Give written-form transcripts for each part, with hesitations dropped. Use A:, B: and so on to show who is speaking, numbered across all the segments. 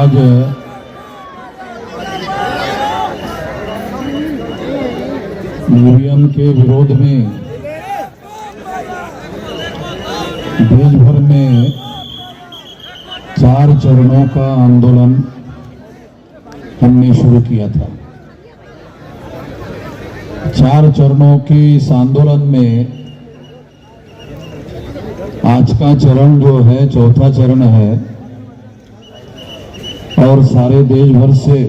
A: आज ईवीएम के विरोध में देश भर में 4 चरणों का आंदोलन हमने शुरू किया था। 4 चरणों के इस आंदोलन में आज का चरण जो है चौथा चरण है और सारे देश भर से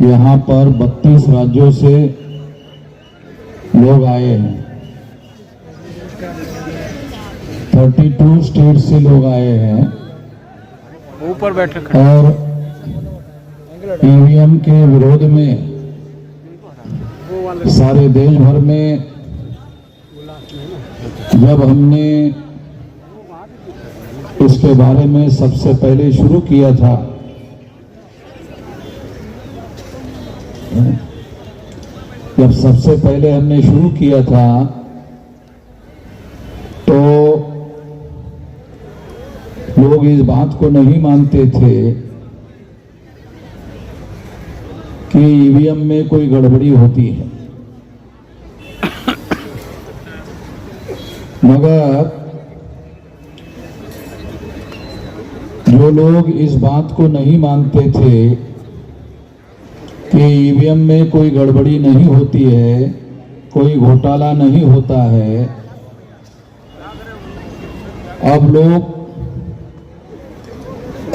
A: यहाँ पर 32 राज्यों से लोग आए हैं। 32 स्टेट से लोग आए हैं
B: ऊपर बैठे
A: और ईवीएम के विरोध में सारे देश भर में जब हमने इसके बारे में सबसे पहले शुरू किया था जब सबसे पहले हमने शुरू किया था तो लोग इस बात को नहीं मानते थे कि ईवीएम में कोई गड़बड़ी होती है, मगर जो लोग इस बात को नहीं मानते थे कि ईवीएम में कोई गड़बड़ी नहीं होती है, कोई घोटाला नहीं होता है, अब लोग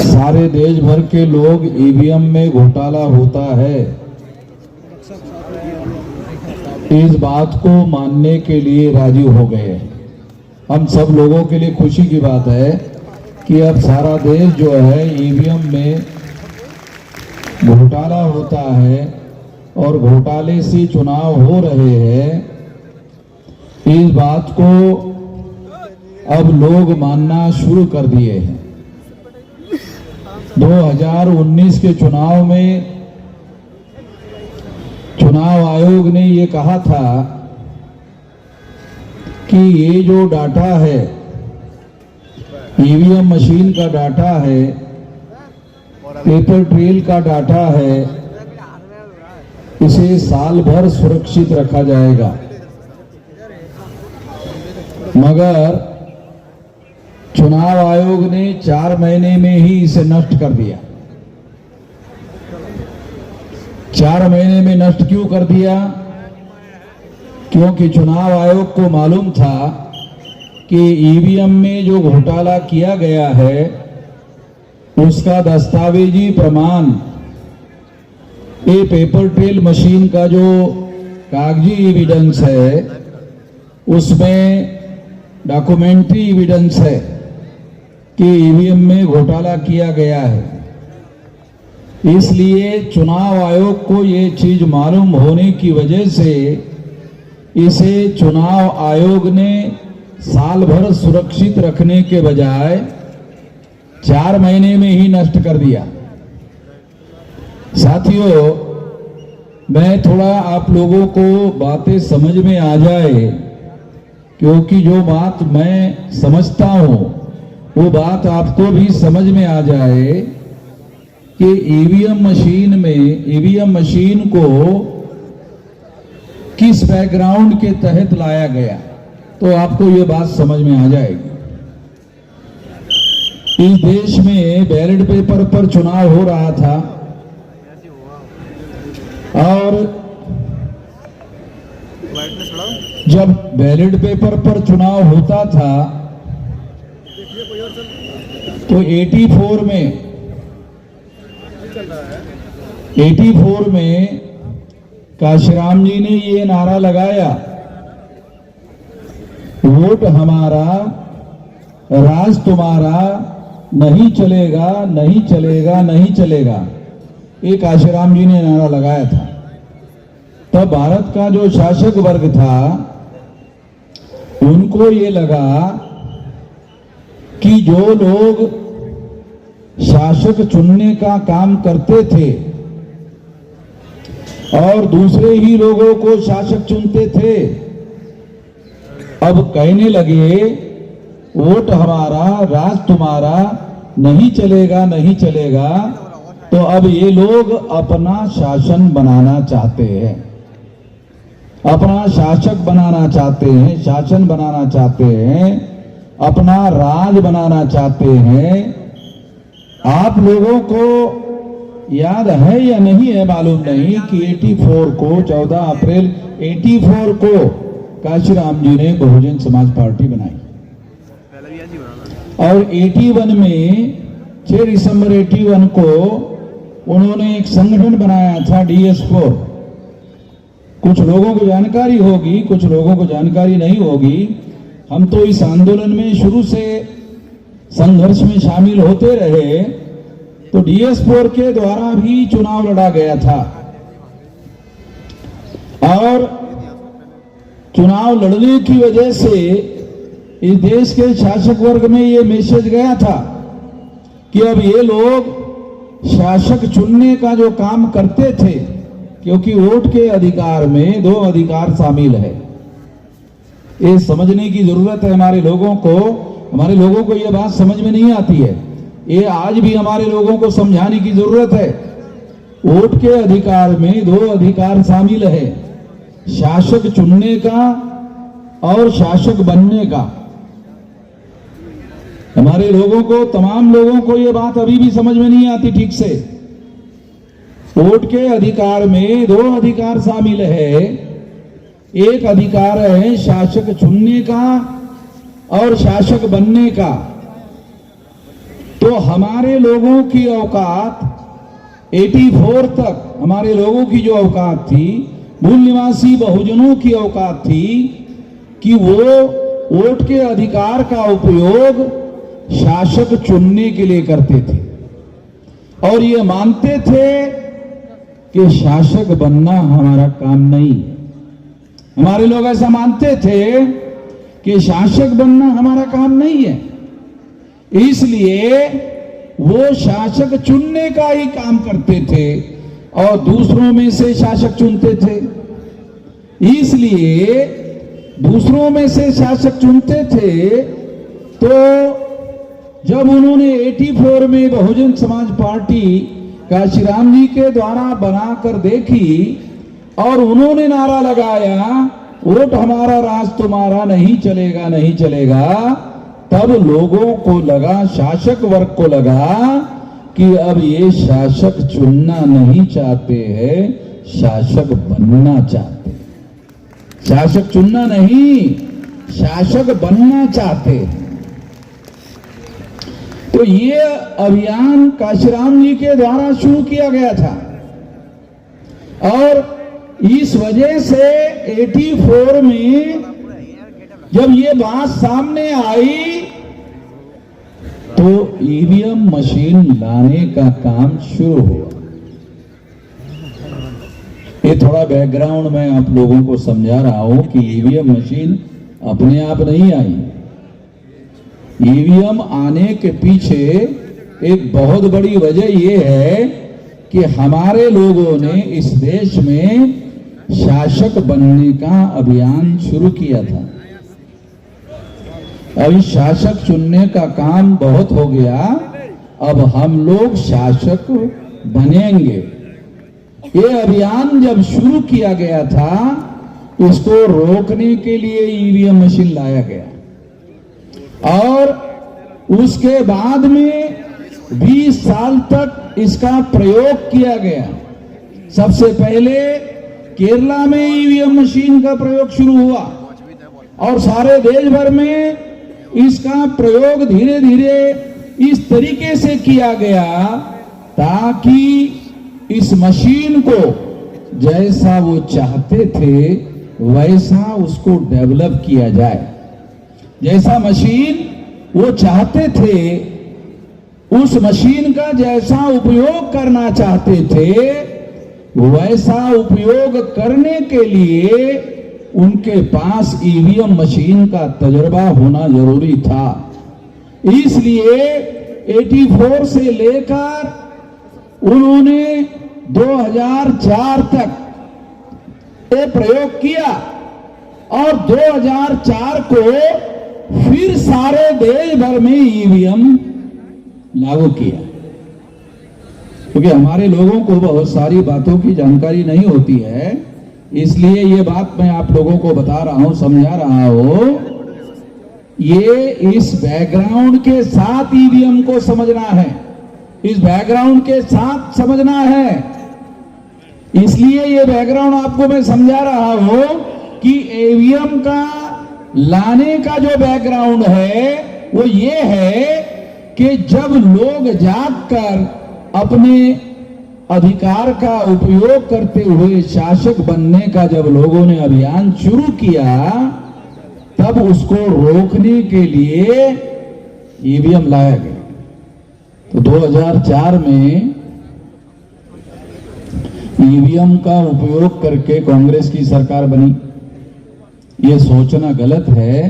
A: सारे देश भर के लोग ईवीएम में घोटाला होता है इस बात को मानने के लिए राजी हो गए। हम सब लोगों के लिए खुशी की बात है कि अब सारा देश जो है ईवीएम में घोटाला होता है और घोटाले से चुनाव हो रहे हैं, इस बात को अब लोग मानना शुरू कर दिए हैं। 2019 के चुनाव में चुनाव आयोग ने ये कहा था कि ये जो डाटा है ईवीएम मशीन का डाटा है, पेपर ट्रेल का डाटा है, इसे साल भर सुरक्षित रखा जाएगा, मगर चुनाव आयोग ने 4 महीने में ही इसे नष्ट कर दिया। 4 महीने में नष्ट क्यों कर दिया? क्योंकि चुनाव आयोग को मालूम था कि ईवीएम में जो घोटाला किया गया है उसका दस्तावेजी प्रमाण ये पेपर ट्रेल मशीन का जो कागजी एविडेंस है उसमें डॉक्यूमेंट्री एविडेंस है कि ईवीएम में घोटाला किया गया है। इसलिए चुनाव आयोग को ये चीज मालूम होने की वजह से इसे चुनाव आयोग ने साल भर सुरक्षित रखने के बजाय 4 महीने में ही नष्ट कर दिया। साथियों, मैं थोड़ा आप लोगों को बातें समझ में आ जाए, क्योंकि जो बात मैं समझता हूं वो बात आपको भी समझ में आ जाए कि ईवीएम मशीन को किस बैकग्राउंड के तहत लाया गया, तो आपको ये बात समझ में आ जाएगी। इस देश में बैलेट पेपर पर चुनाव हो रहा था और जब बैलेट पेपर पर चुनाव होता था तो 84 में काशीराम जी ने ये नारा लगाया, वोट हमारा राज तुम्हारा, नहीं चलेगा नहीं चलेगा नहीं चलेगा, ये काशीराम जी ने नारा लगाया था। तब भारत का जो शासक वर्ग था उनको ये लगा कि जो लोग शासक चुनने का काम करते थे और दूसरे ही लोगों को शासक चुनते थे, अब कहने लगे वोट हमारा राज तुम्हारा, नहीं चलेगा नहीं चलेगा, तो अब ये लोग अपना शासन बनाना चाहते हैं, अपना शासक बनाना चाहते हैं, शासन बनाना चाहते हैं, अपना राज बनाना चाहते हैं। आप लोगों को याद है या नहीं है मालूम नहीं कि 84 को 14 अप्रैल 84 को काशीराम जी ने बहुजन समाज पार्टी बनाई और 81 में 6 दिसंबर 81 को उन्होंने एक संगठन बनाया था DS4। कुछ लोगों को जानकारी होगी, कुछ लोगों को जानकारी नहीं होगी। हम तो इस आंदोलन में शुरू से संघर्ष में शामिल होते रहे। तो DS4 के द्वारा भी चुनाव लड़ा गया था और चुनाव लड़ने की वजह से इस देश के शासक वर्ग में ये मैसेज गया था कि अब ये लोग शासक चुनने का जो काम करते थे, क्योंकि वोट के अधिकार में 2 अधिकार शामिल है। ये समझने की जरूरत है हमारे लोगों को ये बात समझ में नहीं आती है। ये आज भी हमारे लोगों को समझाने की जरूरत है। वोट के अधिकार में 2 अधिकार शामिल है, शासक चुनने का और शासक बनने का। हमारे लोगों को, तमाम लोगों को ये बात अभी भी समझ में नहीं आती ठीक से। वोट के अधिकार में 2 अधिकार शामिल है। एक अधिकार है शासक चुनने का और शासक बनने का। तो हमारे लोगों की औकात 84 तक, हमारे लोगों की जो औकात थी, मूल निवासी बहुजनों की औकात थी कि वो वोट के अधिकार का उपयोग शासक चुनने के लिए करते थे और ये मानते थे कि शासक बनना हमारा काम नहीं है। हमारे लोग ऐसा मानते थे कि शासक बनना हमारा काम नहीं है, इसलिए वो शासक चुनने का ही काम करते थे और दूसरों में से शासक चुनते थे। इसलिए दूसरों में से शासक चुनते थे। तो जब उन्होंने 84 में बहुजन समाज पार्टी काशीराम जी के द्वारा बनाकर देखी और उन्होंने नारा लगाया, वोट हमारा राज तुम्हारा, नहीं चलेगा नहीं चलेगा, तब लोगों को लगा, शासक वर्ग को लगा कि अब ये शासक चुनना नहीं चाहते हैं, शासक बनना चाहते हैं। शासक चुनना नहीं, शासक बनना चाहते हैं। तो ये अभियान काशीराम जी के द्वारा शुरू किया गया था और इस वजह से 84 में जब ये बात सामने आई तो ईवीएम मशीन लाने का काम शुरू हुआ। ये थोड़ा बैकग्राउंड में आप लोगों को समझा रहा हूं कि ईवीएम मशीन अपने आप नहीं आई। ईवीएम आने के पीछे एक बहुत बड़ी वजह यह है कि हमारे लोगों ने इस देश में शासक बनने का अभियान शुरू किया था। अब शासक चुनने का काम बहुत हो गया, अब हम लोग शासक बनेंगे। ये अभियान जब शुरू किया गया था, इसको रोकने के लिए ईवीएम मशीन लाया गया और उसके बाद में 20 साल तक इसका प्रयोग किया गया। सबसे पहले केरला में ईवीएम मशीन का प्रयोग शुरू हुआ और सारे देश भर में इसका प्रयोग धीरे धीरे इस तरीके से किया गया ताकि इस मशीन को जैसा वो चाहते थे वैसा उसको डेवलप किया जाए। जैसा मशीन वो चाहते थे, उस मशीन का जैसा उपयोग करना चाहते थे, वैसा उपयोग करने के लिए उनके पास ईवीएम मशीन का तजुर्बा होना जरूरी था। इसलिए 84 से लेकर उन्होंने 2004 तक ये प्रयोग किया और 2004 को फिर सारे देश भर में ईवीएम लागू किया, क्योंकि हमारे लोगों को बहुत सारी बातों की जानकारी नहीं होती है, इसलिए ये बात मैं आप लोगों को बता रहा हूं, समझा रहा हूं। ये इस बैकग्राउंड के साथ ईवीएम को समझना है, इस बैकग्राउंड के साथ समझना है। इसलिए ये बैकग्राउंड आपको मैं समझा रहा हूं कि ईवीएम का लाने का जो बैकग्राउंड है वो ये है कि जब लोग जागकर अपने अधिकार का उपयोग करते हुए शासक बनने का जब लोगों ने अभियान शुरू किया, तब उसको रोकने के लिए ईवीएम लाया गया। तो 2004 में ईवीएम का उपयोग करके कांग्रेस की सरकार बनी। ये सोचना गलत है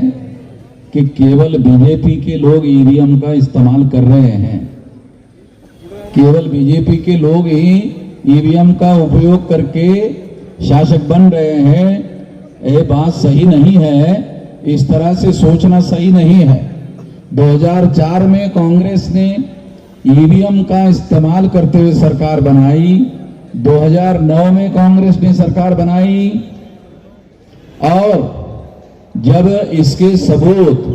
A: कि केवल बीजेपी के लोग ईवीएम का इस्तेमाल कर रहे हैं, केवल बीजेपी के लोग ही ईवीएम का उपयोग करके शासक बन रहे हैं। ये बात सही नहीं है, इस तरह से सोचना सही नहीं है। 2004 में कांग्रेस ने ईवीएम का इस्तेमाल करते हुए सरकार बनाई, 2009 में कांग्रेस ने सरकार बनाई, और जब इसके सबूत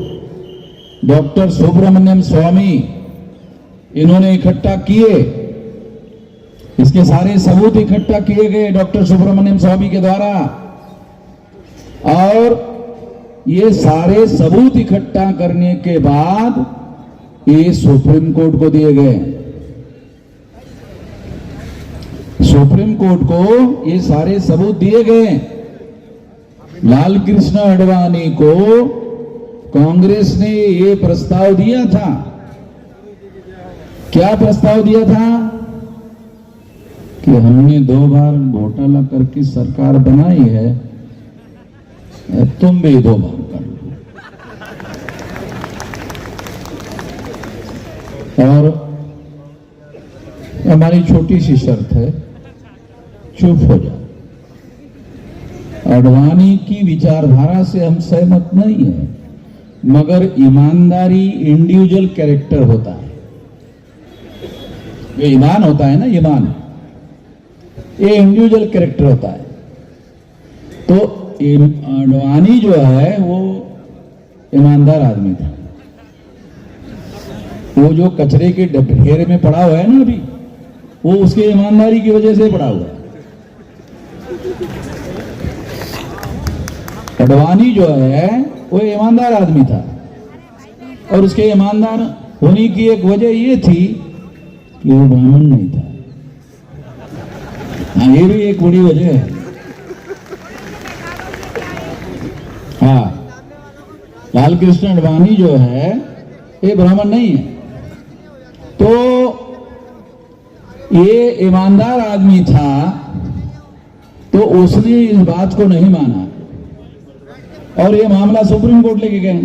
A: डॉक्टर सुब्रमण्यम स्वामी इन्होंने इकट्ठा किए, इसके सारे सबूत इकट्ठा किए गए डॉक्टर सुब्रमण्यम स्वामी के द्वारा, और ये सारे सबूत इकट्ठा करने के बाद ये सुप्रीम कोर्ट को दिए गए। सुप्रीम कोर्ट को ये सारे सबूत दिए गए। लाल कृष्ण आडवाणी को कांग्रेस ने ये प्रस्ताव दिया था। क्या प्रस्ताव दिया था? कि हमने 2 बार घोटाला करके सरकार बनाई है, तुम भी 2 बार कर लो। और हमारी छोटी सी शर्त है, चुप हो जाओ। आडवाणी की विचारधारा से हम सहमत नहीं है, मगर ईमानदारी इंडिविजुअल कैरेक्टर होता है। ये ईमान होता है ना, ईमान ये इंडिविजुअल कैरेक्टर होता है। तो आडवाणी जो है वो ईमानदार आदमी था। वो जो कचरे के ढेर में पड़ा हुआ है ना अभी, वो उसके ईमानदारी की वजह से पड़ा हुआ है। आडवाणी जो है वो ईमानदार आदमी था, और उसके ईमानदार होने की एक वजह ये थी कि वो ब्राह्मण नहीं था। हाँ, ये भी एक बड़ी वजह है। हाँ, लाल कृष्ण आडवाणी जो है ये ब्राह्मण नहीं है, तो ये ईमानदार आदमी था, तो उसने इस बात को नहीं माना और ये मामला सुप्रीम कोर्ट लेके गए।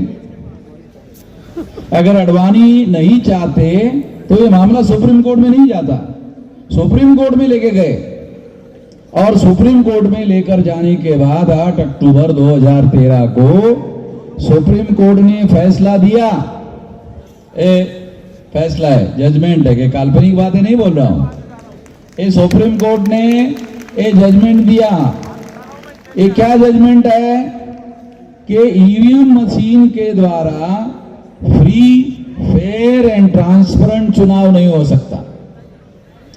A: अगर आडवाणी नहीं चाहते तो ये मामला सुप्रीम कोर्ट में नहीं जाता, सुप्रीम कोर्ट में लेके गए, और सुप्रीम कोर्ट में लेकर जाने के बाद 8 अक्टूबर 2013 को सुप्रीम कोर्ट ने फैसला दिया। फैसला है, जजमेंट है, कि काल्पनिक बातें नहीं बोल रहा हूं। ये सुप्रीम कोर्ट ने ये जजमेंट दिया। ये क्या जजमेंट है? कि ईवीएम मशीन के द्वारा फ्री, फेयर एंड ट्रांसपेरेंट चुनाव नहीं हो सकता।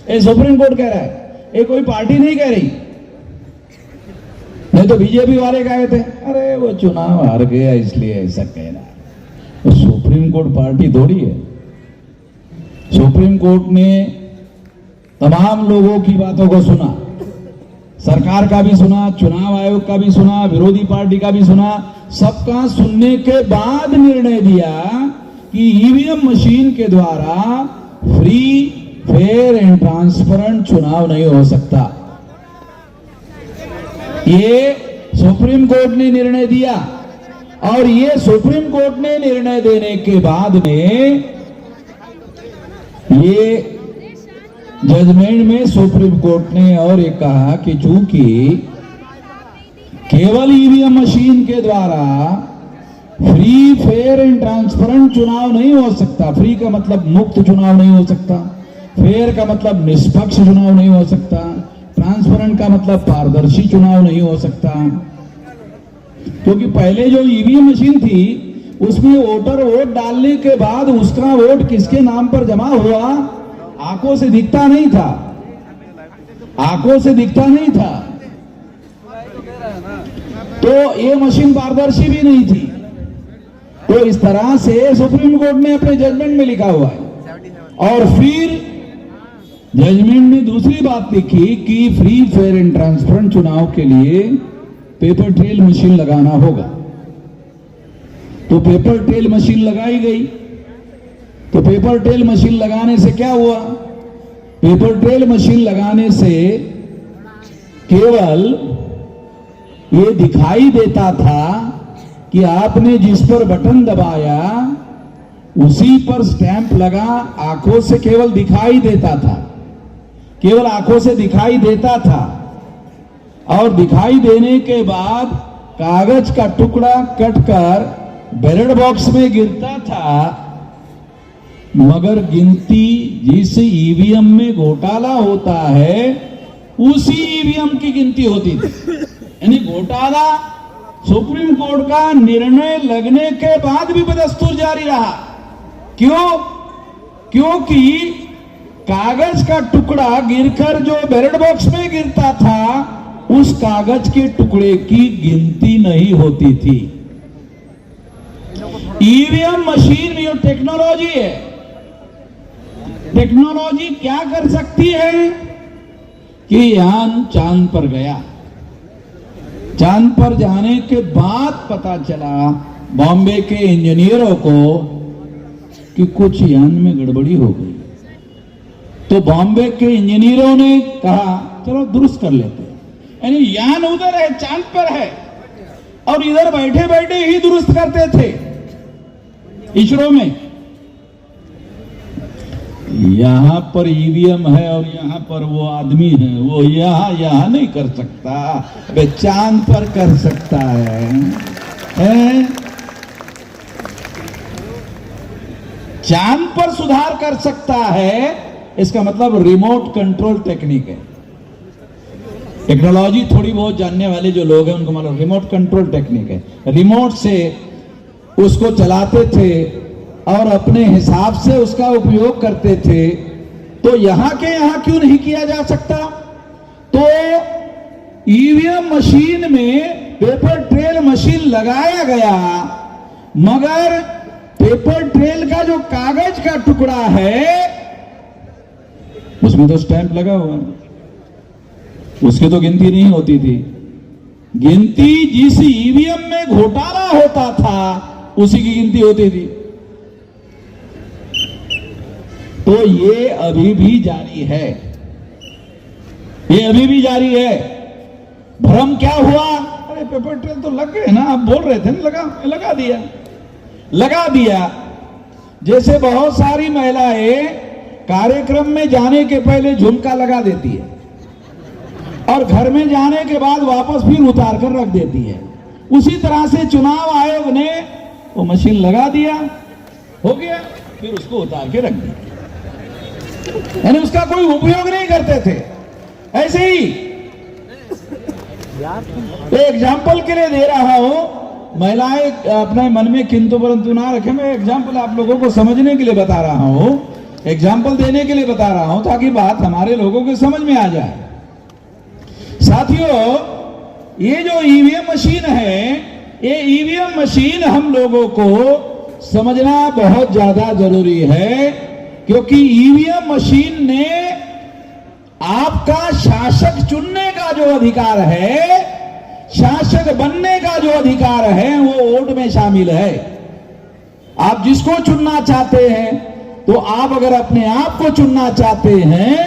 A: ये सुप्रीम कोर्ट कह रहा है, ये कोई पार्टी नहीं कह रही। नहीं तो बीजेपी वाले कहे थे अरे वो चुनाव हार गया इसलिए ऐसा कह रहा है। तो सुप्रीम कोर्ट पार्टी थोड़ी है। सुप्रीम कोर्ट ने तमाम लोगों की बातों को सुना, सरकार का भी सुना, चुनाव आयोग का भी सुना, विरोधी पार्टी का भी सुना। सबका सुनने के बाद निर्णय दिया कि ईवीएम मशीन के द्वारा फ्री, फेयर एंड ट्रांसपेरेंट चुनाव नहीं हो सकता। ये सुप्रीम कोर्ट ने निर्णय दिया, और ये सुप्रीम कोर्ट ने निर्णय देने के बाद में ये जजमेंट में सुप्रीम कोर्ट ने और ये कहा कि चूंकि केवल ईवीएम मशीन के द्वारा फ्री फेयर एंड ट्रांसपेरेंट चुनाव नहीं हो सकता। फ्री का मतलब मुक्त चुनाव नहीं हो सकता, फेयर का मतलब निष्पक्ष चुनाव नहीं हो सकता, ट्रांसपेरेंट का मतलब पारदर्शी चुनाव नहीं हो सकता। क्योंकि पहले जो ईवीएम मशीन थी उसमें वोटर वोट डालने के बाद उसका वोट किसके नाम पर जमा हुआ आंखों से दिखता नहीं था, आंखों से दिखता नहीं था। तो ये मशीन पारदर्शी भी नहीं थी। तो इस तरह से सुप्रीम कोर्ट ने अपने जजमेंट में लिखा हुआ है। और फिर जजमेंट में दूसरी बात लिखी कि फ्री फेयर एंड ट्रांसपेरेंट चुनाव के लिए पेपर ट्रेल मशीन लगाना होगा। तो पेपर ट्रेल मशीन लगाई गई। तो पेपर ट्रेल मशीन लगाने से क्या हुआ? पेपर ट्रेल मशीन लगाने से केवल ये दिखाई देता था कि आपने जिस पर बटन दबाया उसी पर स्टैंप लगा, आंखों से केवल दिखाई देता था, केवल आंखों से दिखाई देता था। और दिखाई देने के बाद कागज का टुकड़ा कटकर बैलेट बॉक्स में गिरता था, मगर गिनती जिस ईवीएम में घोटाला होता है उसी ईवीएम की गिनती होती थी। यानी घोटाला सुप्रीम कोर्ट का निर्णय लगने के बाद भी बदस्तूर जारी रहा। क्यों? क्योंकि कागज का टुकड़ा गिरकर जो बैलेट बॉक्स में गिरता था उस कागज के टुकड़े की गिनती नहीं होती थी। ईवीएम मशीन में जो टेक्नोलॉजी है, टेक्नोलॉजी क्या कर सकती है कि यान चांद पर गया, चांद पर जाने के बाद पता चला बॉम्बे के इंजीनियरों को कि कुछ यान में गड़बड़ी हो गई। तो बॉम्बे के इंजीनियरों ने कहा चलो दुरुस्त कर लेते हैं। यानी यान उधर है, चांद पर है, और इधर बैठे बैठे ही दुरुस्त करते थे इसरो में। यहां पर ईवीएम है और यहां पर वो आदमी है, वो यहां नहीं कर सकता, वे चांद पर कर सकता है? चांद पर सुधार कर सकता है, इसका मतलब रिमोट कंट्रोल टेक्निक है। टेक्नोलॉजी थोड़ी बहुत जानने वाले जो लोग हैं उनको मालूम, रिमोट कंट्रोल टेक्निक है। रिमोट से उसको चलाते थे और अपने हिसाब से उसका उपयोग करते थे। तो यहां के यहां क्यों नहीं किया जा सकता? तो ईवीएम मशीन में पेपर ट्रेल मशीन लगाया गया, मगर पेपर ट्रेल का जो कागज का टुकड़ा है उसमें तो स्टैंप लगा हुआ है, उसकी तो गिनती नहीं होती थी। गिनती जिस ईवीएम में घोटाला होता था उसी की गिनती होती थी। तो ये अभी भी जारी है, ये अभी भी जारी है। भ्रम क्या हुआ? अरे पेपर ट्रेल तो लग गए ना, आप बोल रहे थे ना, लगा दिया। जैसे बहुत सारी महिलाएं कार्यक्रम में जाने के पहले झुमका लगा देती है और घर में जाने के बाद वापस फिर उतार कर रख देती है, उसी तरह से चुनाव आयोग ने वो मशीन लगा दिया, हो गया, फिर उसको उतार के रख दिया। यानी उसका कोई उपयोग नहीं करते थे। ऐसे ही तो एग्जाम्पल के लिए दे रहा हूं, महिलाएं अपने मन में किंतु परंतु ना रखें। मैं एग्जाम्पल आप लोगों को समझने के लिए बता रहा हूं, एग्जाम्पल देने के लिए बता रहा हूं ताकि बात हमारे लोगों के समझ में आ जाए। साथियों, ये जो ईवीएम मशीन है, ये ईवीएम मशीन हम लोगों को समझना बहुत ज्यादा जरूरी है, क्योंकि ईवीएम मशीन ने आपका शासक चुनने का जो अधिकार है, शासक बनने का जो अधिकार है, वो वोट में शामिल है। आप जिसको चुनना चाहते हैं, तो आप अगर अपने आप को चुनना चाहते हैं,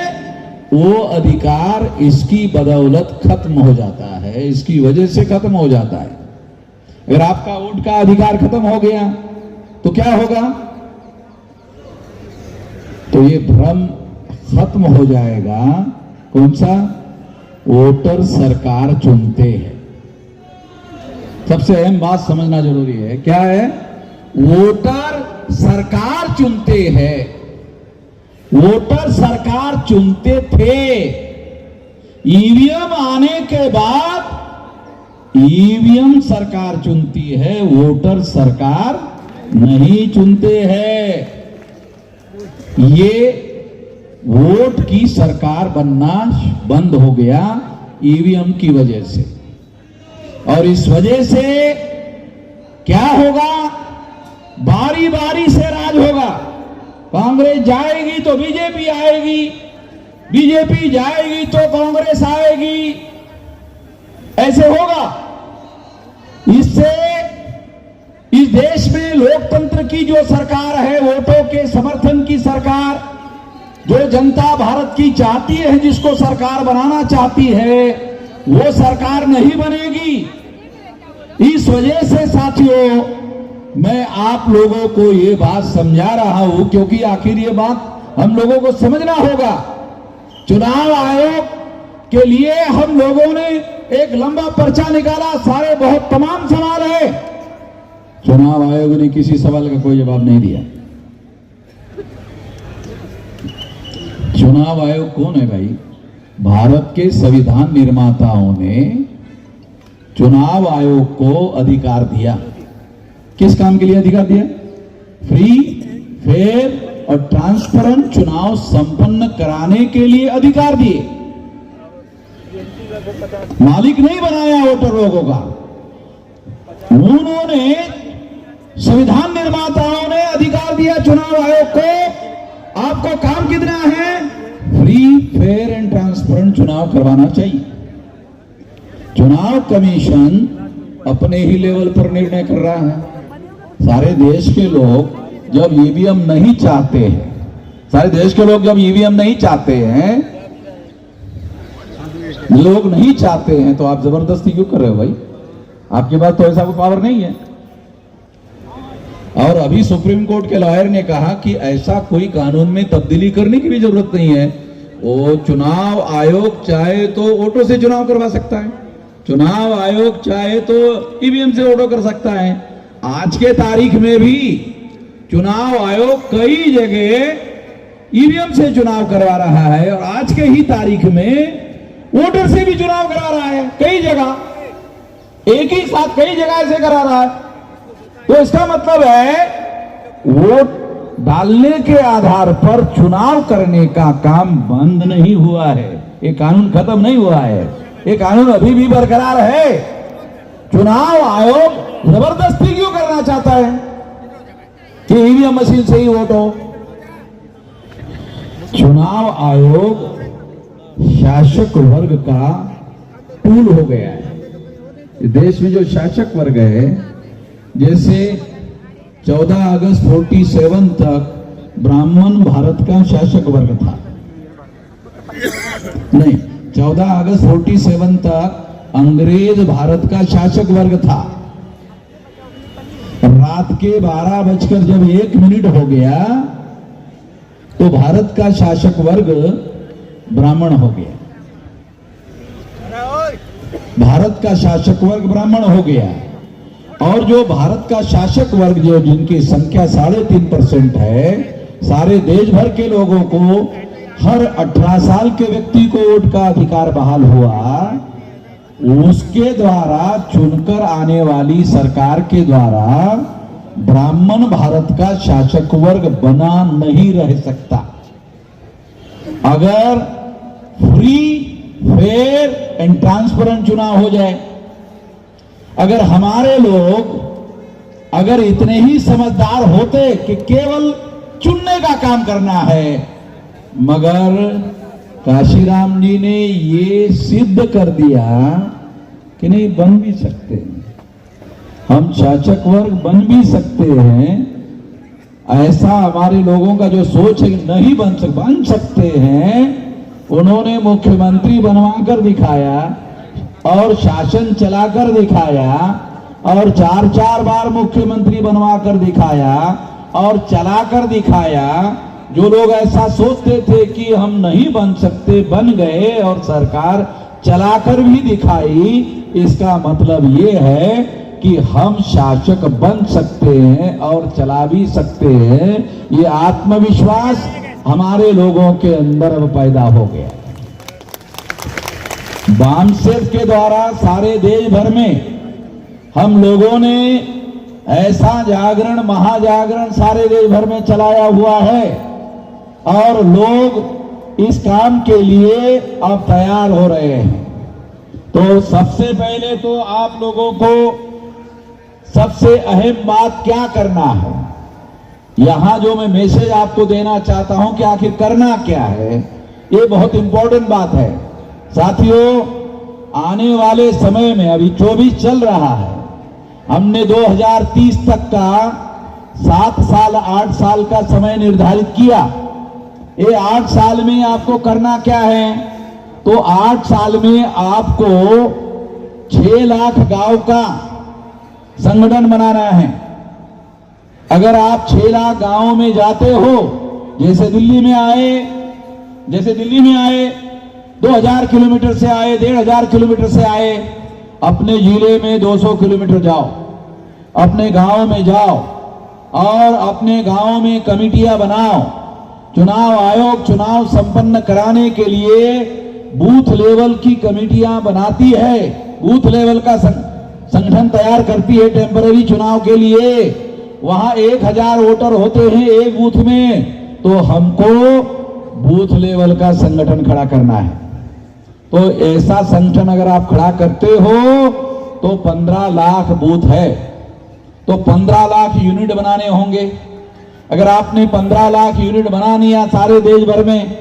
A: वो अधिकार इसकी बदौलत खत्म हो जाता है, इसकी वजह से खत्म हो जाता है। अगर आपका वोट का अधिकार खत्म हो गया तो क्या होगा? तो ये भ्रम खत्म हो जाएगा। कौन सा? वोटर सरकार चुनते हैं। सबसे अहम बात समझना जरूरी है। क्या है? वोटर सरकार चुनते हैं, वोटर सरकार चुनते थे। ईवीएम आने के बाद ईवीएम सरकार चुनती है, वोटर सरकार नहीं चुनते हैं। ये वोट की सरकार बनना बंद हो गया ईवीएम की वजह से। और इस वजह से क्या होगा? बारी बारी से राज होगा। कांग्रेस जाएगी तो बीजेपी आएगी, बीजेपी जाएगी तो कांग्रेस आएगी, ऐसे होगा। इससे इस देश में लोकतंत्र की जो सरकार है, वोटों के समर्थन की सरकार, जो जनता भारत की चाहती है, जिसको सरकार बनाना चाहती है, वो सरकार नहीं बनेगी। इस वजह से साथियों, मैं आप लोगों को ये बात समझा रहा हूं, क्योंकि आखिर ये बात हम लोगों को समझना होगा। चुनाव आयोग के लिए हम लोगों ने एक लंबा पर्चा निकाला, सारे बहुत तमाम सवाल है। चुनाव आयोग ने किसी सवाल का कोई जवाब नहीं दिया। चुनाव आयोग कौन है भाई? भारत के संविधान निर्माताओं ने चुनाव आयोग को अधिकार दिया। किस काम के लिए अधिकार दिया? फ्री, फेयर और ट्रांसपेरेंट चुनाव संपन्न कराने के लिए अधिकार दिए। मालिक नहीं बनाया वोटर लोगों का। उन्होंने, संविधान निर्माताओं ने अधिकार दिया चुनाव आयोग को। आपको काम कितना है? फ्री, फेयर एंड ट्रांसपेरेंट चुनाव करवाना चाहिए। चुनाव कमीशन अपने ही लेवल पर निर्णय कर रहा है। सारे देश के लोग जब ईवीएम नहीं चाहते हैं, सारे देश के लोग जब ईवीएम नहीं चाहते हैं, लोग नहीं चाहते हैं, तो आप जबरदस्ती क्यों कर रहे हो भाई? आपके पास तो ऐसा कोई पावर नहीं है। और अभी सुप्रीम कोर्ट के लॉयर ने कहा कि ऐसा कोई कानून में तब्दीली करने की भी जरूरत नहीं है। वो चुनाव आयोग चाहे तो वोटों से चुनाव करवा सकता है, चुनाव आयोग चाहे तो ईवीएम से वोटों कर सकता है। आज के तारीख में भी चुनाव आयोग कई जगह ईवीएम से चुनाव करवा रहा है, और आज के ही तारीख में वोटर से भी चुनाव करा रहा है। कई जगह, एक ही साथ कई जगह ऐसे करा रहा है। तो इसका मतलब है वोट डालने के आधार पर चुनाव करने का काम बंद नहीं हुआ है। ये कानून खत्म नहीं हुआ है, ये कानून अभी भी बरकरार है। चुनाव आयोग जबरदस्ती क्यों करना चाहता है कि ईवीएम मशीन से ही वोट हो? चुनाव आयोग शासक वर्ग का टूल हो गया है। देश में जो शासक वर्ग है, जैसे 14 अगस्त 47 तक ब्राह्मण भारत का शासक वर्ग था। नहीं, 14 अगस्त 47 तक अंग्रेज भारत का शासक वर्ग था। रात के 12:01 हो गया तो भारत का शासक वर्ग ब्राह्मण हो गया। भारत का शासक वर्ग ब्राह्मण हो गया। और जो भारत का शासक वर्ग, जो जिनकी संख्या 3.5% है, सारे देश भर के लोगों को हर 18 साल के व्यक्ति को वोट का अधिकार बहाल हुआ। उसके द्वारा चुनकर आने वाली सरकार के द्वारा ब्राह्मण भारत का शासक वर्ग बना नहीं रह सकता। अगर फ्री, फेयर एंड ट्रांसपेरेंट चुनाव हो जाए, अगर हमारे लोग अगर इतने ही समझदार होते कि केवल चुनने का काम करना है, मगर काशीराम जी ने ये सिद्ध कर दिया कि नहीं, बन भी सकते हैं, हम शासक वर्ग बन भी सकते हैं। ऐसा हमारे लोगों का जो सोच है, नहीं बन सकते हैं। उन्होंने मुख्यमंत्री बनवा कर दिखाया और शासन चलाकर दिखाया और 4-4 बार मुख्यमंत्री बनवा कर दिखाया और चलाकर दिखाया। जो लोग ऐसा सोचते थे कि हम नहीं बन सकते, बन गए और सरकार चलाकर भी दिखाई। इसका मतलब ये है कि हम शासक बन सकते हैं और चला भी सकते हैं, ये आत्मविश्वास हमारे लोगों के अंदर अब पैदा हो गया। वामसेफ के द्वारा सारे देश भर में हम लोगों ने ऐसा जागरण, महाजागरण सारे देश भर में चलाया हुआ है और लोग इस काम के लिए अब तैयार हो रहे हैं। तो सबसे पहले तो आप लोगों को सबसे अहम बात क्या करना है, यहां जो मैं मैसेज आपको देना चाहता हूं कि आखिर करना क्या है, ये बहुत इंपॉर्टेंट बात है। साथियों, आने वाले समय में अभी 24 चल रहा है, हमने 2030 तक का 7 साल 8 साल का समय निर्धारित किया। ये 8 साल में आपको करना क्या है, तो 8 साल में आपको 6 लाख गांव का संगठन बनाना है। अगर आप 6 लाख गांवों में जाते हो, जैसे दिल्ली में आए 2000 किलोमीटर से आए, 1500 किलोमीटर से आए, अपने जिले में 200 किलोमीटर जाओ, अपने गांव में जाओ और अपने गांव में कमेटियां बनाओ। चुनाव आयोग चुनाव संपन्न कराने के लिए बूथ लेवल की कमेटियां बनाती है, बूथ लेवल का संगठन तैयार करती है टेम्पररी चुनाव के लिए। वहां 1000 वोटर होते हैं एक बूथ में, तो हमको बूथ लेवल का संगठन खड़ा करना है। तो ऐसा संगठन अगर आप खड़ा करते हो तो 15 लाख बूथ है, तो 15 लाख यूनिट बनाने होंगे। अगर आपने 15 लाख यूनिट बना लिया सारे देश भर में,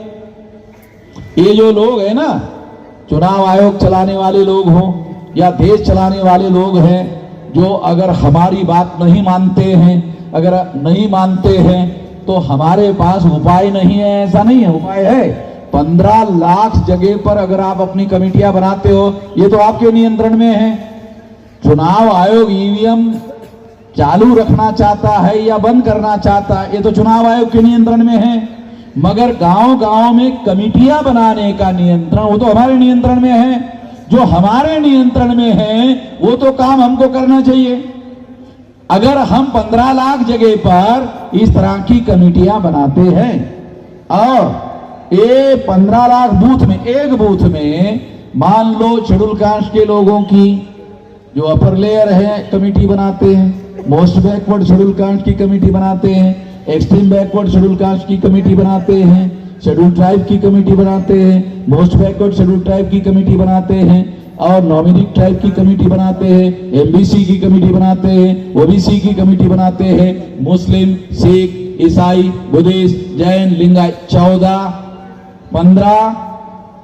A: ये जो लोग हैं ना, चुनाव आयोग चलाने वाले लोग हों या देश चलाने वाले लोग हैं, जो अगर हमारी बात नहीं मानते हैं, अगर नहीं मानते हैं तो हमारे पास उपाय नहीं है, ऐसा नहीं है, उपाय है। 15 लाख जगह पर अगर आप अपनी कमेटियां बनाते हो, ये तो आपके नियंत्रण में है। चुनाव आयोग ईवीएम चालू रखना चाहता है या बंद करना चाहता है, ये तो चुनाव आयोग के नियंत्रण में है। मगर गांव-गांव में कमेटियां बनाने का नियंत्रण वो तो हमारे नियंत्रण में है। जो हमारे नियंत्रण में है वो तो काम हमको करना चाहिए। अगर हम 15 लाख जगह पर इस तरह की कमेटियां बनाते हैं और ये 15 लाख बूथ में, एक बूथ में मान लो शेड्यूल कास्ट के लोगों की जो अपर लेयर है कमेटी बनाते हैं, मोस्ट बैकवर्ड शेड्यूल कास्ट की कमेटी बनाते हैं, एक्सट्रीम बैकवर्ड शेड्यूल कास्ट की कमेटी बनाते हैं, शेड्यूल ट्राइब की कमेटी बनाते हैं, मोस्ट बैकवर्ड शेड्यूल ट्राइब की कमेटी बनाते हैं और नॉमिनेट ट्राइब की कमेटी बनाते हैं, एमबीसी की कमेटी बनाते हैं, ओबीसी की कमेटी बनाते हैं, मुस्लिम, सिख, ईसाई, बुद्धिस्ट, जैन, लिंगायत 15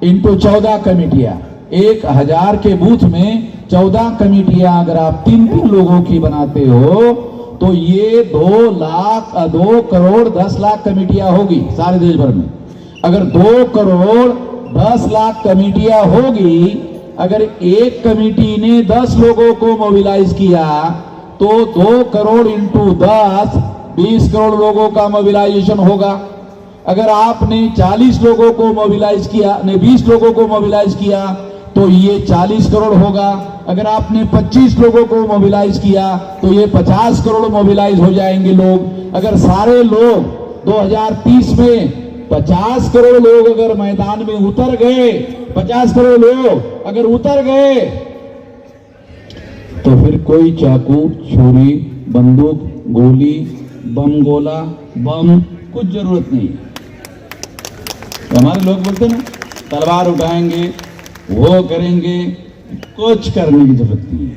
A: इंटू 14 कमेटियां, 1000 के बूथ में 14 कमेटियां अगर आप 3-3 लोगों की बनाते हो तो ये 2 करोड़ 10 लाख कमेटियां होगी सारे देश भर में। अगर 2 करोड़ 10 लाख कमेटियां होगी, अगर एक कमेटी ने 10 लोगों को मोबिलाइज किया तो 2 करोड़ इंटू 10 20 करोड़ लोगों का मोबिलाइजेशन होगा। अगर आपने 40 लोगों को मोबिलाइज किया, ने 20 लोगों को मोबिलाइज किया तो ये 40 करोड़ होगा। अगर आपने 25 लोगों को मोबिलाइज किया तो ये 50 करोड़ मोबिलाइज हो जाएंगे लोग। अगर सारे लोग 2030 में 50 करोड़ लोग अगर मैदान में उतर गए, 50 करोड़ लोग अगर उतर गए तो फिर कोई चाकू, छुरी, बंदूक, गोली, बम गोला, बम कुछ जरूरत नहीं। तो हमारे लोग बोलते ना तलवार उठाएंगे, वो करेंगे, कुछ करने की जरूरत नहीं है।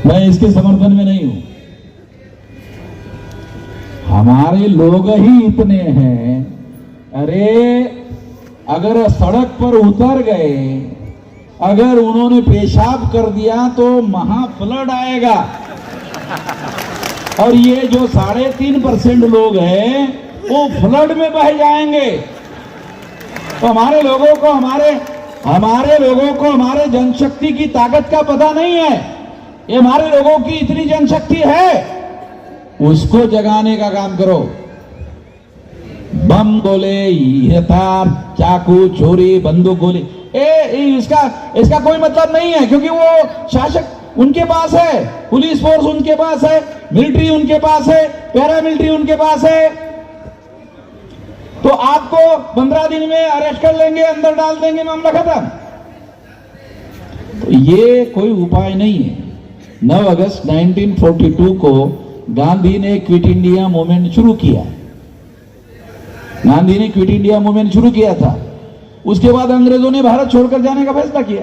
A: मैं इसके समर्थन में नहीं हूं। हमारे लोग ही इतने हैं, अरे अगर सड़क पर उतर गए, अगर उन्होंने पेशाब कर दिया तो महाफ्लड आएगा। और ये जो 3.5% लोग हैं वो फ्लड में बह जाएंगे। तो हमारे लोगों को हमारे जनशक्ति की ताकत का पता नहीं है। ये हमारे लोगों की इतनी जनशक्ति है, उसको जगाने का काम करो। बम गोले, हथियार, चाकू, छुरी, बंदूक, गोली, इसका कोई मतलब नहीं है, क्योंकि वो उनके पास है, पुलिस फोर्स उनके पास है, मिलिट्री उनके पास है, पैरामिलिट्री उनके पास है। तो आपको 15 दिन में अरेस्ट कर लेंगे, अंदर डाल देंगे, मामला खत्म। तो ये कोई उपाय नहीं है। 9 अगस्त 1942 को गांधी ने क्विट इंडिया मूवमेंट शुरू किया। गांधी ने क्विट इंडिया मूवमेंट शुरू किया था। उसके बाद अंग्रेजों ने भारत छोड़कर जाने का फैसला किया।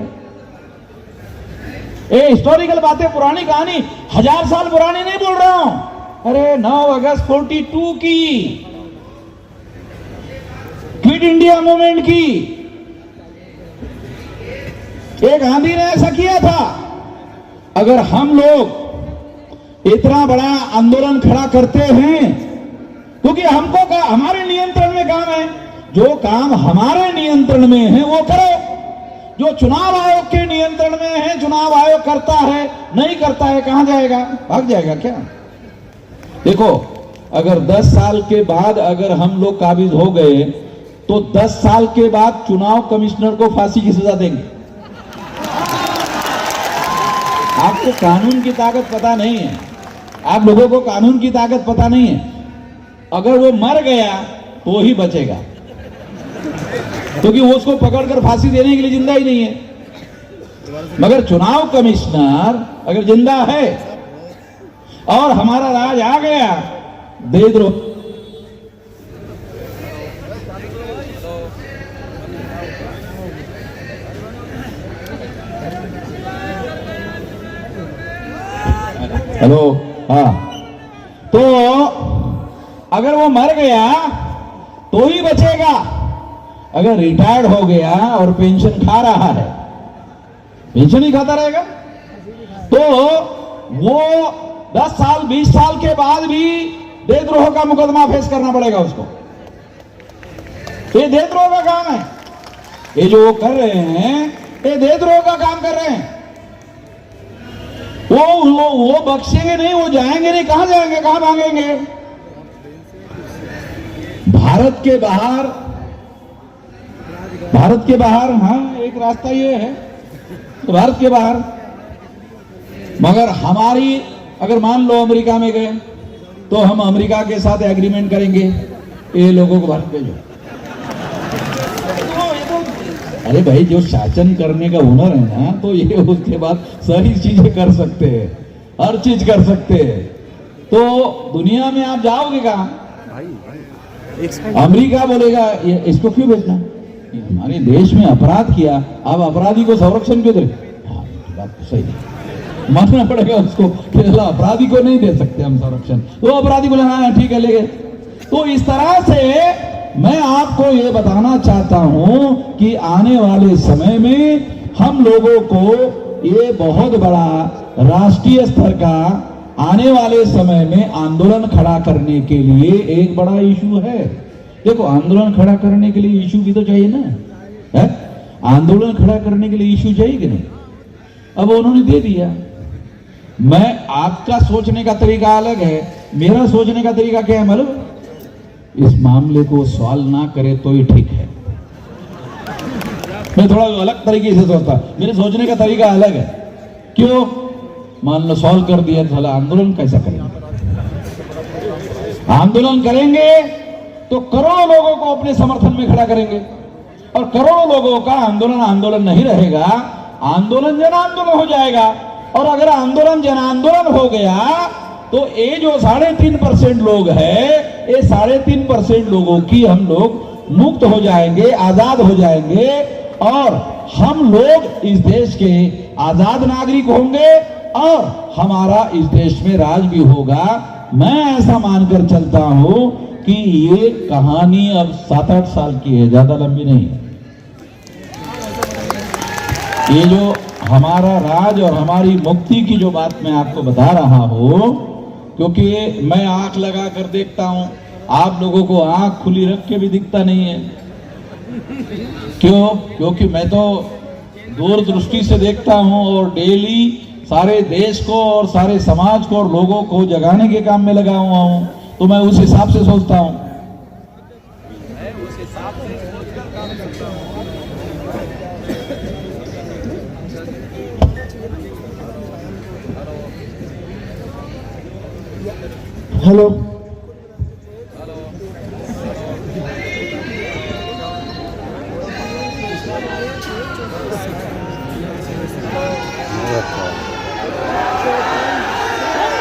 A: ये हिस्टोरिकल बातें, पुरानी कहानी, 1000 साल पुरानी नहीं बोल रहा हूं। अरे 9 अगस्त 42 की क्विट इंडिया मूवमेंट की, ये गांधी ने ऐसा किया था। अगर हम लोग इतना बड़ा आंदोलन खड़ा करते हैं, क्योंकि हमको हमारे नियंत्रण में काम है, जो काम हमारे नियंत्रण में है वो करो। जो चुनाव आयोग के नियंत्रण में है, चुनाव आयोग करता है, नहीं करता है, कहां जाएगा? भाग जाएगा क्या? देखो, अगर 10 साल के बाद अगर हम लोग काबिज हो गए तो 10 साल के बाद चुनाव कमिश्नर को फांसी की सजा देंगे। आपको कानून की ताकत पता नहीं है, आप लोगों को कानून की ताकत पता नहीं है। अगर वो मर गया तो ही बचेगा, क्योंकि वो उसको पकड़कर फांसी देने के लिए जिंदा ही नहीं है। मगर चुनाव कमिश्नर अगर जिंदा है और हमारा राज आ गया, देशद्रोह हेलो, हाँ, तो अगर वो मर गया तो ही बचेगा। अगर रिटायर्ड हो गया और पेंशन खा रहा है, पेंशन ही खाता रहेगा, तो वो 10 साल 20 साल के बाद भी देशद्रोह का मुकदमा फेस करना पड़ेगा उसको। ये देशद्रोह का काम है। ये जो कर रहे हैं, ये देशद्रोह का काम कर रहे हैं। वो बख्शेंगे नहीं, वो जाएंगे नहीं। कहां जाएंगे, कहां भागेंगे? भारत के बाहर, हाँ, एक रास्ता ये है, तो भारत के बाहर। मगर हमारी, अगर मान लो अमेरिका में गए तो हम अमेरिका के साथ एग्रीमेंट करेंगे, ये लोगों को भारत भेजो। अरे भाई, जो शासन करने का हुनर है ना, तो ये उसके बाद सारी चीजें कर सकते हैं, हर चीज कर सकते हैं। तो दुनिया में आप जाओगे कहां? अमेरिका बोलेगा ये इसको क्यों भेजना, हमारे देश में अपराध किया, अब अपराधी को संरक्षण क्यों दे? हाँ, बात तो सही है, मानना पड़ेगा उसको कि अपराधी को नहीं दे सकते हम संरक्षण। तो अपराधी बोले हाँ ठीक है, ले गए। तो इस तरह से मैं आपको ये बताना चाहता हूं कि आने वाले समय में हम लोगों को ये बहुत बड़ा राष्ट्रीय स्तर का आने वाले समय में आंदोलन खड़ा करने के लिए एक बड़ा इशू है। देखो, आंदोलन खड़ा करने के लिए इशू भी तो चाहिए ना, है? आंदोलन खड़ा करने के लिए इशू चाहिए कि नहीं? अब उन्होंने दे दिया। मैं, आपका सोचने का तरीका अलग है, मेरा सोचने का तरीका क्या है मालूम? इस मामले को सॉल्व ना करे तो ही ठीक है। मैं थोड़ा अलग तरीके से सोचता, मेरे सोचने का तरीका अलग है। क्यों? मान लो सॉल्व कर दिया तो आंदोलन कैसा करेंगे? आंदोलन करेंगे तो करोड़ों लोगों को अपने समर्थन में खड़ा करेंगे, और करोड़ों लोगों का आंदोलन नहीं रहेगा, आंदोलन जन आंदोलन हो जाएगा। और अगर आंदोलन जन आंदोलन हो गया तो ये जो 3.5% लोग हैं, ये 3.5% लोगों की हम लोग मुक्त हो जाएंगे, आजाद हो जाएंगे, और हम लोग इस देश के आजाद नागरिक होंगे और हमारा इस देश में राज भी होगा। मैं ऐसा मानकर चलता हूं कि ये कहानी अब 7-8 साल की है, ज्यादा लंबी नहीं है। ये जो हमारा राज और हमारी मुक्ति की जो बात मैं आपको बता रहा हूं, क्योंकि मैं आंख लगा कर देखता हूं, आप लोगों को आंख खुली रख के भी दिखता नहीं है। क्यों? क्योंकि मैं तो दूरदृष्टि से देखता हूं और डेली सारे देश को और सारे समाज को और लोगों को जगाने के काम में लगा हुआ हूं, तो मैं उस हिसाब से सोचता हूं।
C: हेलो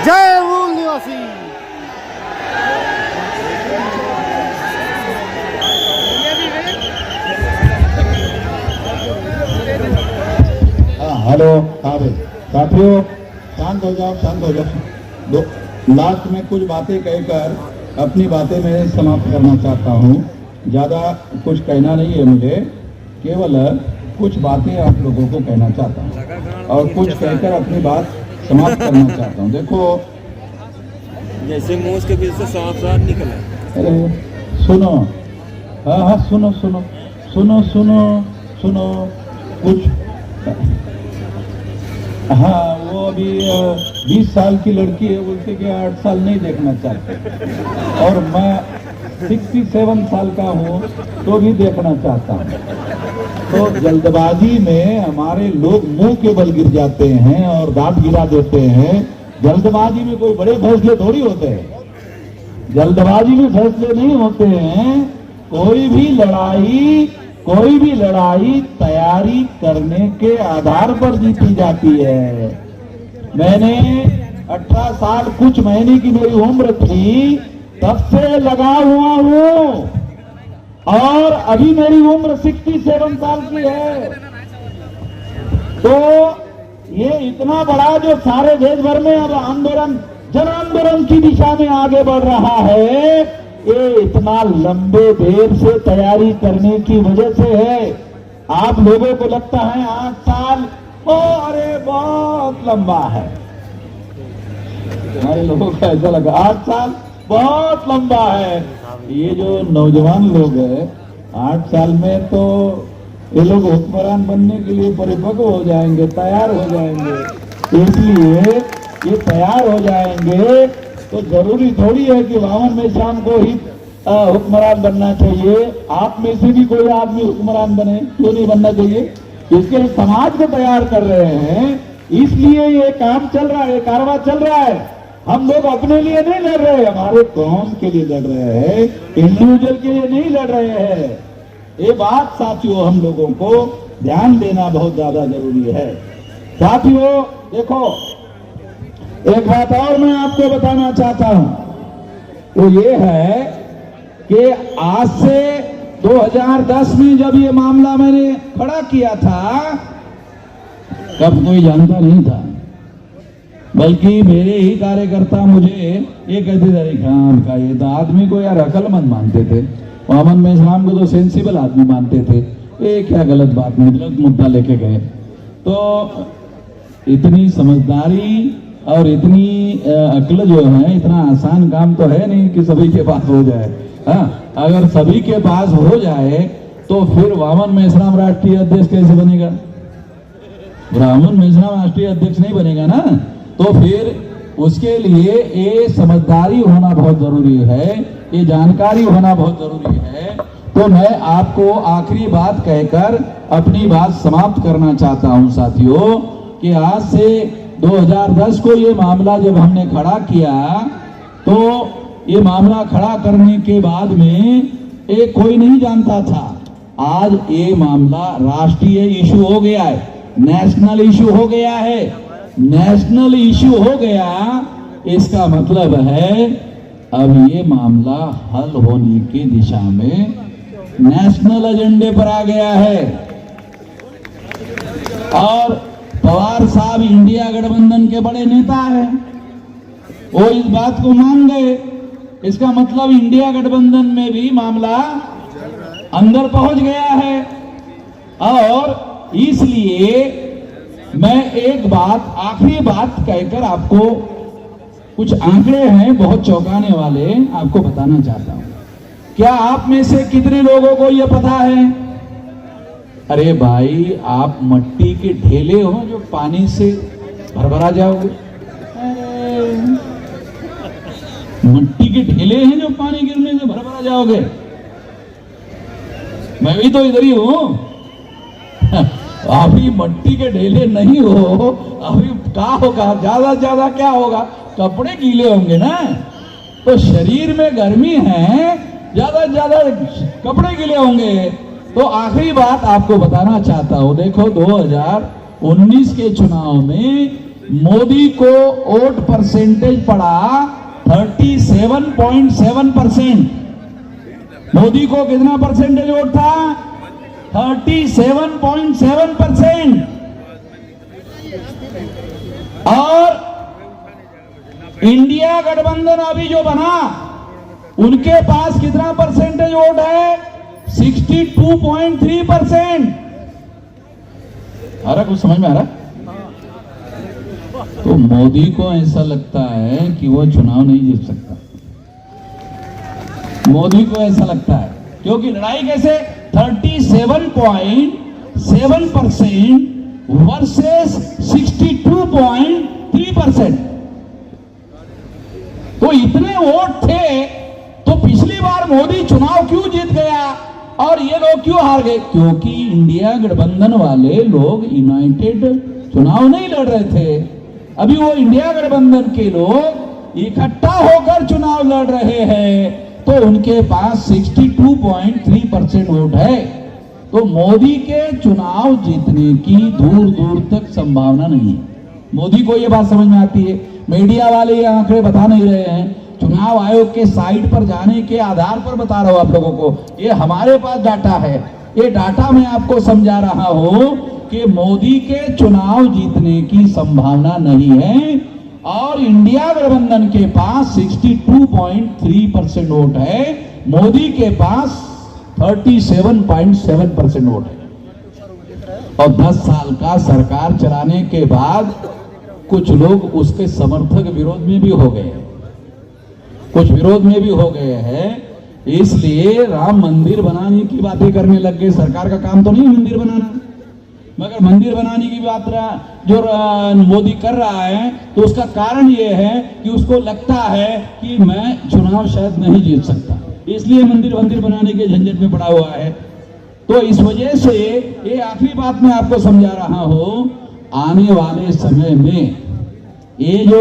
C: जय मूल निवासी। हेलो। हाँ भाई साथियों, शांत हो जाओ, शांत हो जाओ। लास्ट में कुछ बातें कहकर अपनी बातें मैं समाप्त करना चाहता हूँ। ज़्यादा कुछ कहना नहीं है मुझे, केवल कुछ बातें आप लोगों को कहना चाहता हूँ और कुछ कहकर अपनी बात समाप्त करना चाहता हूँ। देखो,
B: जैसे मुंह के बीच से सांप निकला।
C: अरे सुनो, हाँ हाँ सुनो सुनो सुनो सुनो सुनो कुछ। हाँ, वो अभी 20 साल की लड़की है, बोलते कि 8 साल नहीं देखना चाहते, और मैं 67 साल का हूँ तो भी देखना चाहता हूँ। तो जल्दबाजी में हमारे लोग मुंह के बल गिर जाते हैं और दांत गिरा देते हैं। जल्दबाजी में कोई बड़े फैसले थोड़ी होते हैं, जल्दबाजी में फैसले नहीं होते हैं। कोई भी लड़ाई तैयारी करने के आधार पर जीती जाती है। मैंने 18 साल कुछ महीने की मेरी उम्र थी, तब से लगा हुआ हूं, और अभी मेरी उम्र 67 साल की है। तो ये इतना बड़ा जो सारे देश भर में अब आंदोलन, जन आंदोलन की दिशा में आगे बढ़ रहा है, ये इतना लंबे देर से तैयारी करने की वजह से है। आप लोगों को लगता है 8 साल अरे बहुत लंबा है, हमारे लोगों को ऐसा लगा 8 साल बहुत लंबा है। ये जो नौजवान लोग हैं, 8 साल में तो ये लोग हुक्मरान बनने के लिए परिपक्व हो जाएंगे, तैयार हो जाएंगे। इसलिए ये तैयार हो जाएंगे तो जरूरी थोड़ी है कि वामन मेश्राम को ही हुक्मरान बनना चाहिए। आप में से भी कोई आदमी हुक्मरान बने, क्यों नहीं बनना चाहिए? इसके लिए समाज को तैयार कर रहे हैं, इसलिए ये काम चल रहा है, ये कारवां चल रहा है। हम लोग अपने लिए नहीं लड़ रहे, हमारे कौम के लिए लड़ रहे हैं, इंडिविजुअल के लिए नहीं लड़ रहे हैं। ये बात साथियों हम लोगों को ध्यान देना बहुत ज्यादा जरूरी है। साथियों देखो, एक बात और मैं आपको बताना चाहता हूं, वो ये है कि आज से 2010 में जब ये मामला मैंने खड़ा किया था, तब कोई जानता नहीं था, बल्कि मेरे ही कार्यकर्ता मुझे ये कहते थे, खान का ये तो आदमी को यार अकलमंद मानते थे, वामन मेश्राम को तो सेंसिबल आदमी मानते थे, ये क्या गलत बात, गलत मुद्दा लेके गए। तो इतनी समझदारी और इतनी अक्ल जो है, इतना आसान काम तो है नहीं कि सभी के पास हो जाए। हाँ, अगर सभी के पास हो जाए तो फिर वामन मेश्राम राष्ट्रीय अध्यक्ष कैसे बनेगा? वामन मेश्राम राष्ट्रीय अध्यक्ष नहीं बनेगा ना। तो फिर उसके लिए ये समझदारी होना बहुत जरूरी है, ये जानकारी होना बहुत जरूरी है। तो मैं आपको आखिरी बात कहकर अपनी बात समाप्त करना चाहता हूं साथियों, कि आज से 2010 को ये मामला जब हमने खड़ा किया, तो ये मामला खड़ा करने के बाद में ये कोई नहीं जानता था। आज ये मामला राष्ट्रीय इशू हो गया है, नेशनल इशू हो गया है। नेशनल इशू हो गया, इसका मतलब है अब ये मामला हल होने की दिशा में नेशनल एजेंडे पर आ गया है। और पवार साहब इंडिया गठबंधन के बड़े नेता हैं, वो इस बात को मान गए। इसका मतलब इंडिया गठबंधन में भी मामला अंदर पहुंच गया है। और इसलिए मैं एक बात, आखिरी बात कहकर आपको कुछ आंकड़े हैं बहुत चौंकाने वाले, आपको बताना चाहता हूं। क्या आप में से कितने लोगों को यह पता है? अरे भाई, आप मट्टी के ढेले हो जो पानी से भरभरा जाओगे। मट्टी के ढेले हैं जो पानी गिरने से भरभरा जाओगे। मैं भी तो इधर ही हूं। अभी मट्टी के ढेले नहीं हो, अभी क्या होगा, ज्यादा से ज्यादा क्या होगा,
A: कपड़े गीले होंगे ना, तो शरीर में गर्मी है, ज्यादा से ज्यादा कपड़े गीले होंगे। तो आखिरी बात आपको बताना चाहता हूं, देखो 2019 के चुनाव में मोदी को वोट परसेंटेज पड़ा 37.7%। मोदी को कितना परसेंटेज वोट था? 37.7%। और इंडिया गठबंधन अभी जो बना, उनके पास कितना परसेंटेज वोट है? 62.3%। आ रहा, कुछ समझ में आ रहा? तो मोदी को ऐसा लगता है कि वो चुनाव नहीं जीत सकता। मोदी को ऐसा लगता है, क्योंकि लड़ाई कैसे? 37.7% वर्सेस 62.3%। तो इतने वोट थे, तो पिछली बार मोदी चुनाव क्यों जीत गया और ये लोग क्यों हार गए? क्योंकि इंडिया गठबंधन वाले लोग यूनाइटेड चुनाव नहीं लड़ रहे थे। अभी वो इंडिया गठबंधन के लोग इकट्ठा होकर चुनाव लड़ रहे हैं, तो उनके पास 62.3% वोट है। तो मोदी के चुनाव जीतने की दूर दूर तक संभावना नहीं है। मोदी को ये बात समझ में आती है। मीडिया वाले ये आंकड़े बता नहीं रहे हैं, चुनाव आयोग के साइट पर जाने के आधार पर बता रहा हूं आप लोगों को। ये हमारे पास डाटा है, ये डाटा मैं आपको समझा रहा हूं कि मोदी के चुनाव जीतने की संभावना नहीं है। और इंडिया गठबंधन के पास 62.3% वोट है, मोदी के पास 37.7% वोट है। और 10 साल का सरकार चलाने के बाद कुछ लोग उसके समर्थक विरोध में भी हो गए, कुछ विरोध में भी हो गए हैं। इसलिए राम मंदिर बनाने की बातें करने लग गए। सरकार का काम तो नहीं मंदिर बनाना, मगर मंदिर बनाने की बात जो मोदी कर रहा है, तो उसका कारण यह है कि उसको लगता है कि मैं चुनाव शायद नहीं जीत सकता, इसलिए मंदिर बनाने के झंझट में पड़ा हुआ है। तो इस वजह से ये आखिरी बात मैं आपको समझा रहा हूं, आने वाले समय में ये जो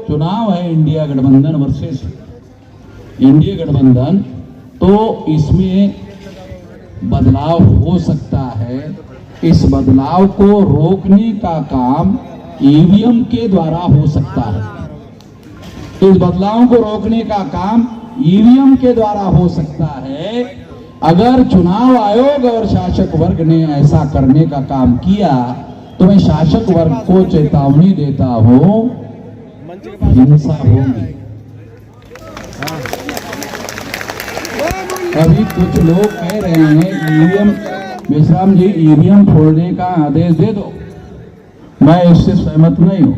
A: चुनाव है इंडिया गठबंधन वर्सेस इंडिया गठबंधन, तो इसमें बदलाव हो सकता है। इस बदलाव को रोकने का काम ईवीएम के द्वारा हो सकता है। इस बदलाव को रोकने का काम ईवीएम के द्वारा हो सकता है। अगर चुनाव आयोग और शासक वर्ग ने ऐसा करने का काम किया, तो मैं शासक वर्ग को चेतावनी देता हूं, हिंसा होगी। अभी कुछ लोग कह रहे हैं ईवीएम, विश्राम जी ईवीएम फोड़ने का आदेश दे दो, मैं इससे सहमत नहीं हूं।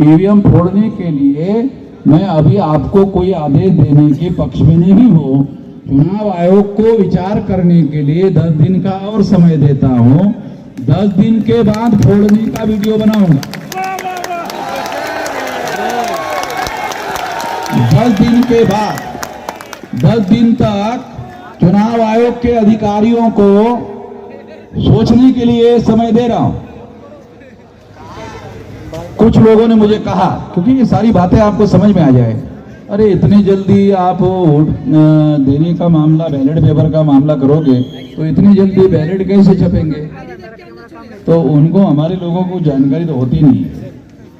A: ईवीएम फोड़ने के लिए मैं अभी आपको कोई आदेश देने के पक्ष में नहीं हूं। चुनाव आयोग को विचार करने के लिए 10 दिन का और समय देता हूं। 10 दिन के बाद फोड़ने का वीडियो बनाऊंगा। 10 दिन के बाद, 10 दिन तक चुनाव आयोग के अधिकारियों को सोचने के लिए समय दे रहा हूं। कुछ लोगों ने मुझे कहा, क्योंकि ये सारी बातें आपको समझ में आ जाए, अरे इतनी जल्दी आप वोट देने का मामला, बैलेट पेपर का मामला करोगे तो इतनी जल्दी बैलेट कैसे छपेंगे? तो उनको, हमारे लोगों को जानकारी तो होती नहीं।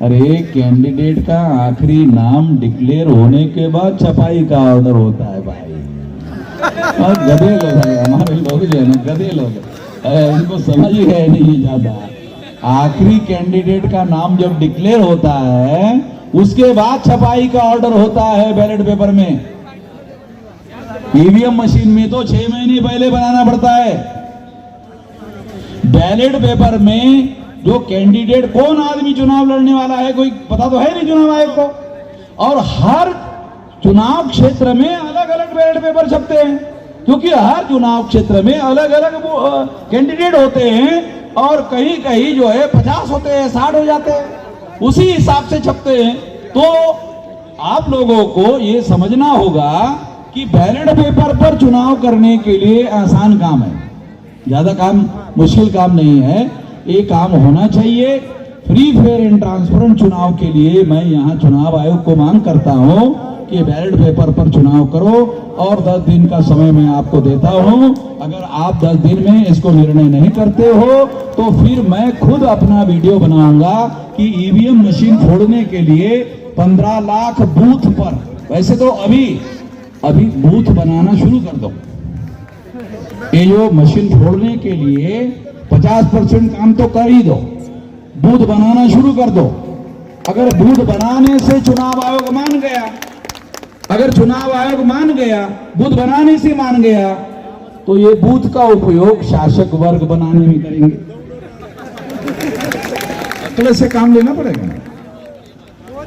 A: अरे कैंडिडेट का आखिरी नाम डिक्लेयर होने के बाद छपाई का ऑर्डर होता है भाई। और गधे लोग हैं हमारे लोग, जो है ना गधे लोग, इनको समझ ही है नहीं ज्यादा। आखिरी कैंडिडेट का नाम जब डिक्लेयर होता है, उसके बाद छपाई का ऑर्डर होता है बैलेट पेपर में। ईवीएम मशीन में तो 6 महीने पहले बनाना पड़ता है। बैलेट पेपर में जो कैंडिडेट, कौन आदमी चुनाव लड़ने वाला है, कोई पता तो है नहीं चुनाव आयोग को। और हर चुनाव क्षेत्र में अलग अलग बैलेट पेपर छपते हैं, क्योंकि हर चुनाव क्षेत्र में अलग अलग कैंडिडेट होते हैं, और कहीं कहीं जो है 50 होते हैं, 60 हो जाते हैं, उसी हिसाब से छपते हैं। तो आप लोगों को ये समझना होगा कि बैलेट पेपर पर चुनाव करने के लिए आसान काम है, ज्यादा काम, मुश्किल काम नहीं है। ये काम होना चाहिए। फ्री फेयर एंड ट्रांसपेरेंट चुनाव के लिए मैं यहाँ चुनाव आयोग को मांग करता हूँ कि बैलेट पेपर पर चुनाव करो और 10 दिन का समय मैं आपको देता हूँ। अगर आप 10 दिन में इसको निर्णय नहीं करते हो तो फिर मैं खुद अपना वीडियो बनाऊंगा कि ईवीएम मशीन फोड़ने के लिए 15 लाख बूथ पर, वैसे तो अभी बूथ बनाना शुरू कर दो। ये जो मशीन फोड़ने के लिए 50% काम तो कर ही दो, बूथ बनाना शुरू कर दो। अगर बूथ बनाने से चुनाव आयोग मान गया, अगर चुनाव आयोग मान गया, बूथ बनाने से मान गया, तो ये बूथ का उपयोग शासक वर्ग बनाने में करेंगे। अकल से काम लेना पड़ेगा।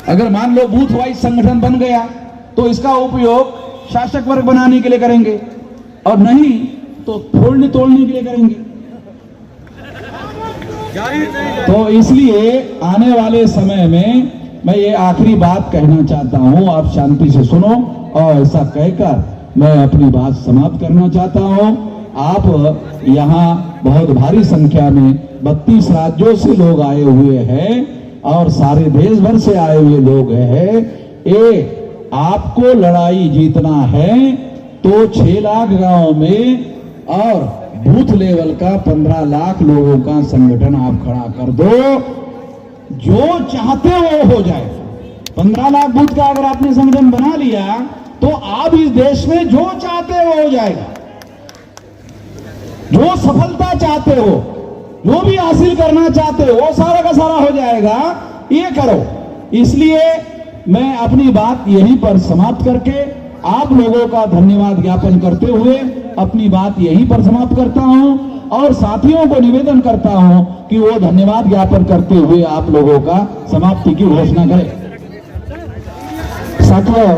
A: अगर मान लो बूथ वाइज संगठन बन गया तो इसका उपयोग शासक वर्ग बनाने के लिए करेंगे, और नहीं तो फोड़ने तोड़ने के लिए करेंगे। तो इसलिए आने वाले समय में मैं ये आखिरी बात कहना चाहता हूं, आप शांति से सुनो, और ऐसा कहकर मैं अपनी बात समाप्त करना चाहता हूं। आप यहाँ बहुत भारी संख्या में 32 राज्यों से लोग आए हुए हैं और सारे देश भर से आए हुए लोग हैं। ये आपको लड़ाई जीतना है तो 6 लाख गांव में और बूथ लेवल का 15 लाख लोगों का संगठन आप खड़ा कर दो। जो चाहते वो हो जाए। 15 लाख बूथ का अगर आपने संगठन बना लिया तो आप इस देश में जो चाहते वो हो जाएगा। जो सफलता चाहते हो, जो भी हासिल करना चाहते हो, वो सारा का सारा हो जाएगा। ये करो। इसलिए मैं अपनी बात यहीं पर समाप्त करके आप लोगों का धन्यवाद ज्ञापन करते हुए अपनी बात यहीं पर समाप्त करता हूं और साथियों को निवेदन करता हूं कि वो धन्यवाद ज्ञापन करते हुए आप लोगों का समाप्ति की घोषणा करें। साथियों,